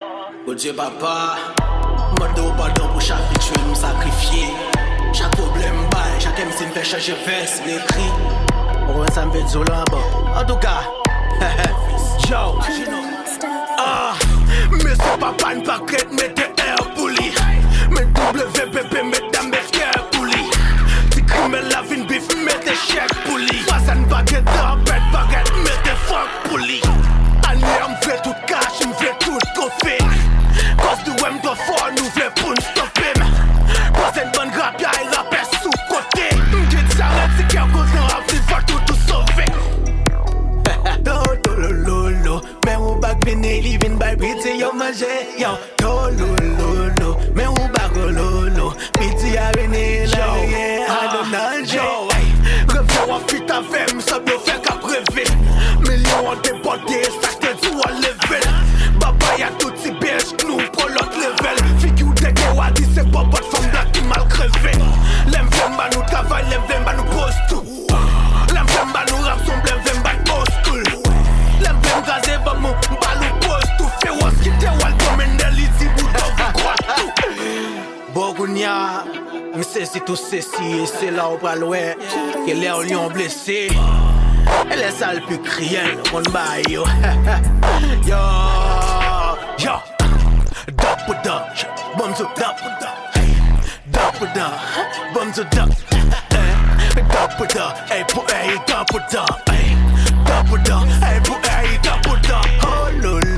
Oh Dieu papa, mando pardon pour chaque rituel nous sacrifier. Chaque problème bail, chaque MC me fait changer verse, l'écrit. On va ça me fait de là-bas. En tout cas, yo. Mais c'est papa ne pas crête, mais t'es air pour lui. Mais WPP, mais dame, mais fier pour lui. Tu crimes la vie, bif, mais t'es chèque pour lui. Face à une baguette, bête baguette, mais t'es fuck pour lui. Année, on fait tout cash, on fait tout trophée. Cause du wem de fort, nous voulons pour nous stopper. Cause une bonne rap, y'a un rappel sous côté. M'dit s'arrête, c'est qu'il y a un cause d'un rap, il va tout sauver. Lolo, mais on back vini, living by pretty, yo manje, yo. Lolo, mais on back lolo, pretty a vini, la yeah, I don't know, yo. Reviens en fit avec, m'sab nous fait qu'à brevet. Millions ont déporté, ça te dit ou à level. Baba y'a tout si bêche, nous pour l'autre level. Figure de guerre, a dit c'est pas votre femme là qui mal crevé. L'aime ba nous travail, l'aime ba nous pose tout. L'aime ba nous rap son blême, l'aime ba old school. L'aime gazé, ba nous pose tout. Fait was qui te wal comme un elite, bout d'ouvre croit tout. Bourgounia, m'sais si tout ceci, c'est là où praloué. Que les lions blessés. Elle est sale plus crielle, on baille yo. Yo, yo. Dap, bum to dap, dap, bum to dap. Dap, hey, pour hey, dap, hey, hey, pour hey, dap. Oh, lolo.